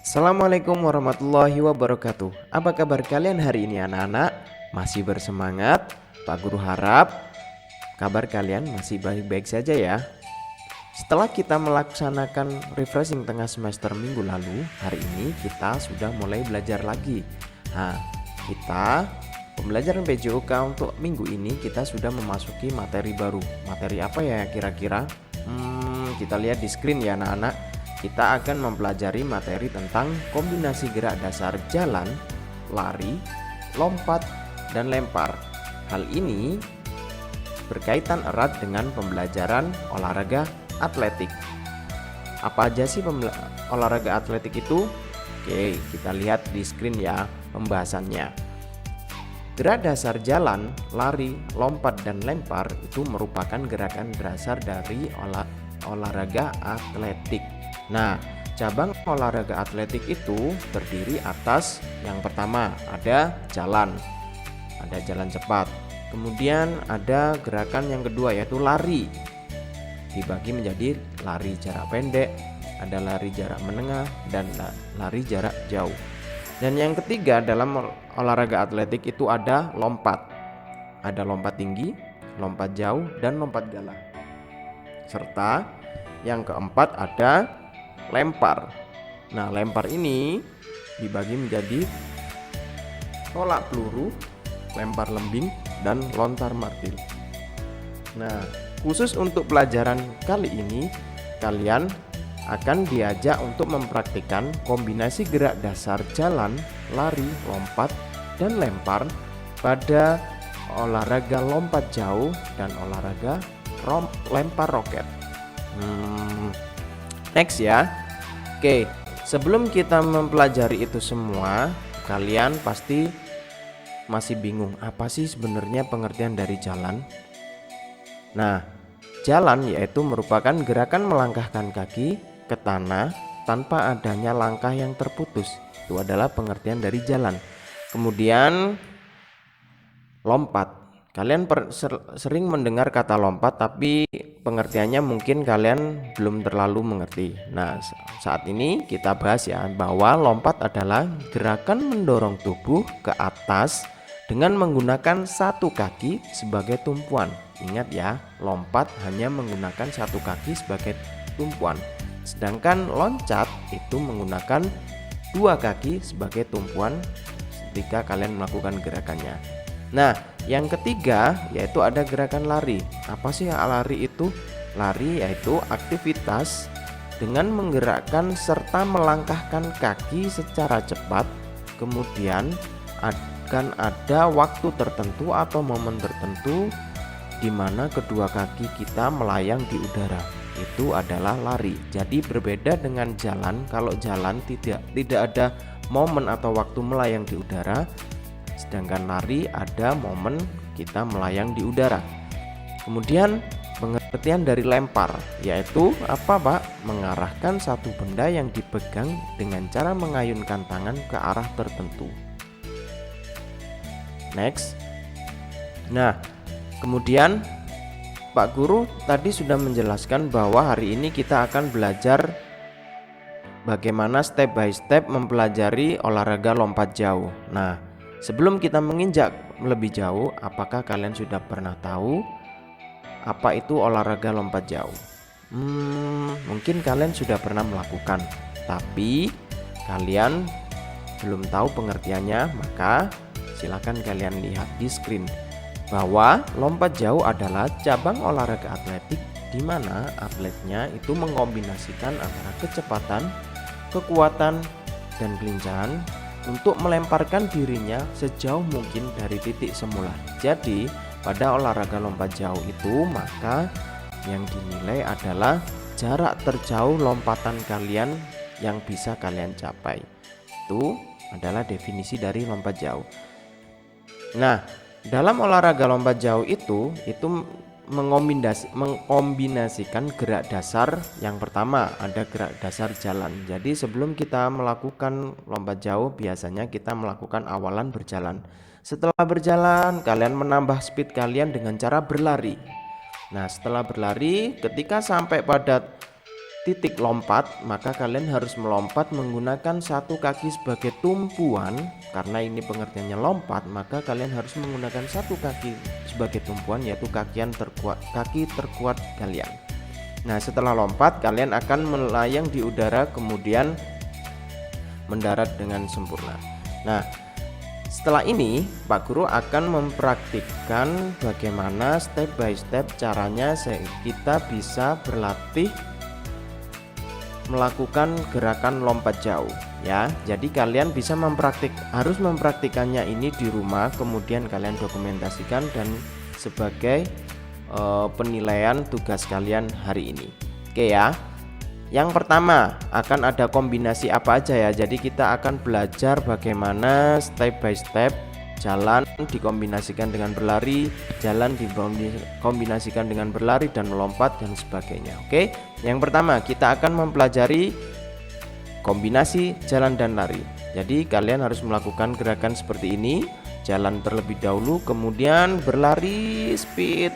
Assalamualaikum warahmatullahi wabarakatuh. Apa kabar kalian hari ini anak-anak? Masih bersemangat? Pak Guru harap kabar kalian masih baik-baik saja ya. Setelah kita melaksanakan refreshing tengah semester minggu lalu, hari ini kita sudah mulai belajar lagi. Nah, kita pembelajaran PJOK untuk minggu ini kita sudah memasuki materi baru. Materi apa ya kira-kira? Kita lihat di screen ya anak-anak. Kita akan mempelajari materi tentang kombinasi gerak dasar jalan, lari, lompat, dan lempar. Hal ini berkaitan erat dengan pembelajaran olahraga atletik. Apa aja sih olahraga atletik itu? Oke, kita lihat di screen ya pembahasannya. Gerak dasar jalan, lari, lompat, dan lempar itu merupakan gerakan dasar dari olahraga atletik. Nah, cabang olahraga atletik itu terdiri atas yang pertama ada jalan cepat. Kemudian ada gerakan yang kedua yaitu lari. Dibagi menjadi lari jarak pendek, ada lari jarak menengah, dan lari jarak jauh. Dan yang ketiga dalam olahraga atletik itu ada lompat. Ada lompat tinggi, lompat jauh, dan lompat galah. Serta yang keempat ada lempar. Nah, lempar ini dibagi menjadi tolak peluru, lempar lembing, dan lontar martil. Nah, khusus untuk pelajaran kali ini kalian akan diajak untuk mempraktikkan kombinasi gerak dasar jalan, lari, lompat, dan lempar pada olahraga lompat jauh dan olahraga lempar roket. Next ya. Oke, sebelum kita mempelajari itu semua, kalian pasti masih bingung apa sih sebenarnya pengertian dari jalan. Nah, jalan yaitu merupakan gerakan melangkahkan kaki ke tanah tanpa adanya langkah yang terputus. Itu adalah pengertian dari jalan. Kemudian lompat. Kalian sering mendengar kata lompat, tapi pengertiannya mungkin kalian belum terlalu mengerti. Nah, saat ini kita bahas ya bahwa lompat adalah gerakan mendorong tubuh ke atas dengan menggunakan satu kaki sebagai tumpuan. Ingat ya, lompat hanya menggunakan satu kaki sebagai tumpuan. Sedangkan loncat itu menggunakan dua kaki sebagai tumpuan ketika kalian melakukan gerakannya. Nah, yang ketiga yaitu ada gerakan lari. Apa sih lari itu? Lari yaitu aktivitas dengan menggerakkan serta melangkahkan kaki secara cepat. Kemudian akan ada waktu tertentu atau momen tertentu di mana kedua kaki kita melayang di udara. Itu adalah lari. Jadi berbeda dengan jalan. Kalau jalan tidak ada momen atau waktu melayang di udara. Sedangkan lari ada momen kita melayang di udara. Kemudian pengertian dari lempar yaitu apa Pak? Mengarahkan satu benda yang dipegang dengan cara mengayunkan tangan ke arah tertentu. Next. Nah, kemudian Pak Guru tadi sudah menjelaskan bahwa hari ini kita akan belajar bagaimana step by step mempelajari olahraga lompat jauh. Nah, sebelum kita menginjak lebih jauh, apakah kalian sudah pernah tahu apa itu olahraga lompat jauh? Mungkin kalian sudah pernah melakukan, tapi kalian belum tahu pengertiannya, maka silakan kalian lihat di screen bahwa lompat jauh adalah cabang olahraga atletik di mana atletnya itu mengkombinasikan antara kecepatan, kekuatan, dan kelincahan untuk melemparkan dirinya sejauh mungkin dari titik semula. Jadi pada olahraga lompat jauh itu maka yang dinilai adalah jarak terjauh lompatan kalian yang bisa kalian capai. Itu adalah definisi dari lompat jauh. Nah, dalam olahraga lompat jauh itu mengkombinasikan gerak dasar. Yang pertama ada gerak dasar jalan. Jadi sebelum kita melakukan lompat jauh biasanya kita melakukan awalan berjalan. Setelah berjalan kalian menambah speed kalian dengan cara berlari. Nah, setelah berlari ketika sampai pada titik lompat, maka kalian harus melompat menggunakan satu kaki sebagai tumpuan. Karena ini pengertiannya lompat, maka kalian harus menggunakan satu kaki sebagai tumpuan, yaitu kaki terkuat kalian. Nah, setelah lompat kalian akan melayang di udara kemudian mendarat dengan sempurna. Nah, setelah ini Pak Guru akan mempraktikkan bagaimana step by step caranya kita bisa berlatih melakukan gerakan lompat jauh ya. Jadi kalian bisa harus mempraktikannya ini di rumah, kemudian kalian dokumentasikan dan sebagai penilaian tugas kalian hari ini. Oke ya. Yang pertama akan ada kombinasi apa aja ya. Jadi kita akan belajar bagaimana step by step jalan dikombinasikan dengan berlari, jalan dikombinasikan dengan berlari dan melompat dan sebagainya. Oke. Yang pertama kita akan mempelajari kombinasi jalan dan lari. Jadi kalian harus melakukan gerakan seperti ini, jalan terlebih dahulu kemudian berlari speed.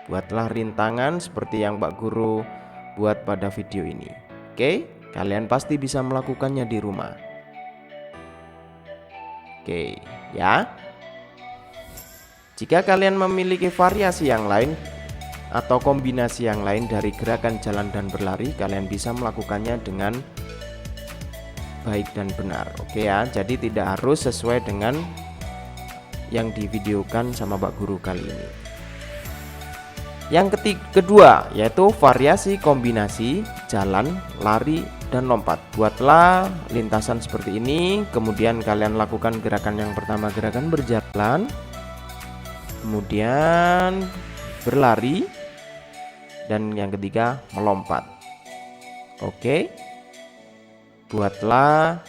Buatlah rintangan seperti yang Pak Guru buat pada video ini. Oke, kalian pasti bisa melakukannya di rumah. Oke, ya. Jika kalian memiliki variasi yang lain atau kombinasi yang lain dari gerakan jalan dan berlari, kalian bisa melakukannya dengan baik dan benar. Oke ya, jadi tidak harus sesuai dengan yang divideokan sama Pak Guru kali ini. Yang kedua yaitu variasi kombinasi jalan, lari, dan lompat. Buatlah lintasan seperti ini, kemudian kalian lakukan gerakan yang pertama, gerakan berjalan, kemudian berlari, dan yang ketiga melompat. Oke, buatlah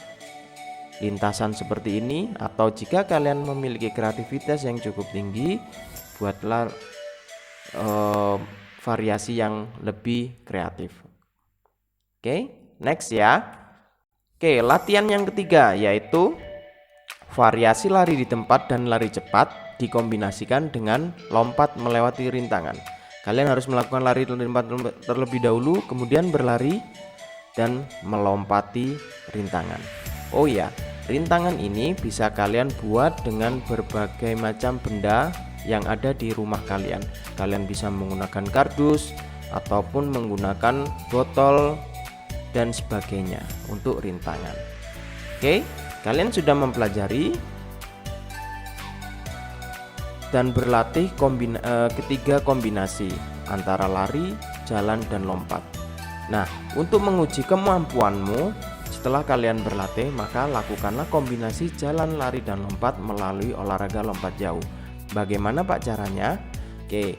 lintasan seperti ini, atau jika kalian memiliki kreativitas yang cukup tinggi, buatlah variasi yang lebih kreatif. Oke, next ya. Oke, latihan yang ketiga yaitu variasi lari di tempat dan lari cepat dikombinasikan dengan lompat melewati rintangan. Kalian harus melakukan lari di tempat terlebih dahulu, kemudian berlari dan melompati rintangan. Oh ya, rintangan ini bisa kalian buat dengan berbagai macam benda yang ada di rumah kalian. Kalian bisa menggunakan kardus ataupun menggunakan botol dan sebagainya untuk rintangan. Oke, kalian sudah mempelajari dan berlatih ketiga kombinasi antara lari, jalan, dan lompat. Nah, untuk menguji kemampuanmu setelah kalian berlatih, maka lakukanlah kombinasi jalan, lari, dan lompat melalui olahraga lompat jauh. Bagaimana Pak caranya? Oke,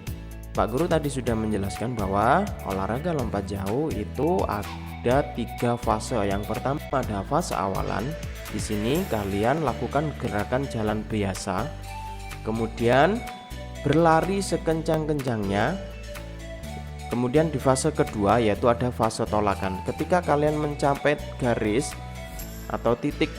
Pak Guru tadi sudah menjelaskan bahwa olahraga lompat jauh itu ada 3 fase. Yang pertama ada fase awalan. Di sini kalian lakukan gerakan jalan biasa, kemudian berlari sekencang-kencangnya. Kemudian di fase kedua yaitu ada fase tolakan. Ketika kalian mencapai garis atau titik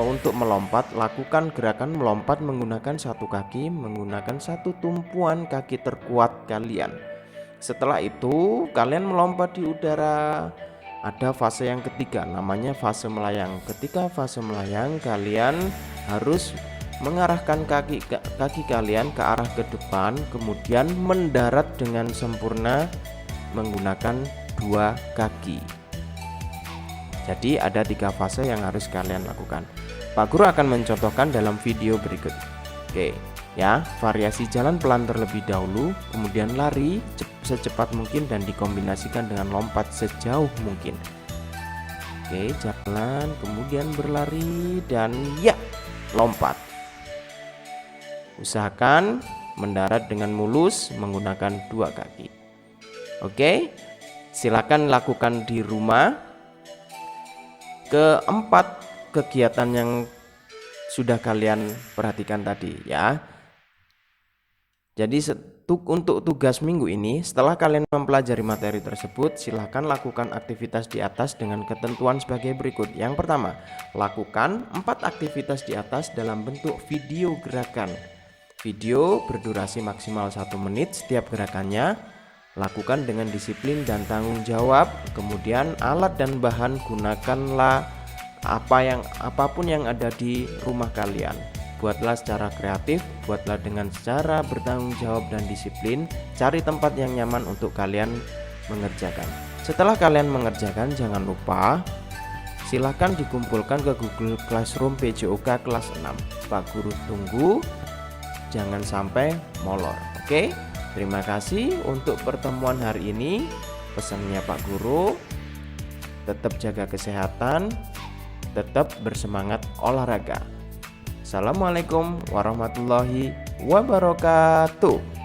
untuk melompat, lakukan gerakan melompat menggunakan satu kaki, menggunakan satu tumpuan kaki terkuat kalian. Setelah itu kalian melompat di udara. Ada fase yang ketiga namanya fase melayang. Ketika fase melayang, kalian harus mengarahkan kaki kalian ke arah ke depan, kemudian mendarat dengan sempurna menggunakan 2 kaki. Jadi ada 3 fase yang harus kalian lakukan. Pak Guru akan mencontohkan dalam video berikut. Oke ya, variasi jalan pelan terlebih dahulu, kemudian lari secepat mungkin dan dikombinasikan dengan lompat sejauh mungkin. Oke, jalan kemudian berlari dan ya, lompat. Usahakan mendarat dengan mulus menggunakan 2 kaki. Oke, silakan lakukan di rumah. Keempat kegiatan yang sudah kalian perhatikan tadi ya. Jadi untuk tugas minggu ini, setelah kalian mempelajari materi tersebut, silakan lakukan aktivitas di atas dengan ketentuan sebagai berikut. Yang pertama, lakukan 4 aktivitas di atas dalam bentuk video gerakan. Video berdurasi maksimal 1 menit setiap gerakannya. Lakukan dengan disiplin dan tanggung jawab. Kemudian alat dan bahan gunakanlah apapun yang ada di rumah kalian. Buatlah secara kreatif, buatlah dengan secara bertanggung jawab dan disiplin. Cari tempat yang nyaman untuk kalian mengerjakan. Setelah kalian mengerjakan, jangan lupa silakan dikumpulkan ke Google Classroom PJOK kelas 6. Pak Guru tunggu, jangan sampai molor. Oke, terima kasih untuk pertemuan hari ini. Pesannya Pak Guru, tetap jaga kesehatan, tetap bersemangat olahraga. Assalamualaikum warahmatullahi wabarakatuh.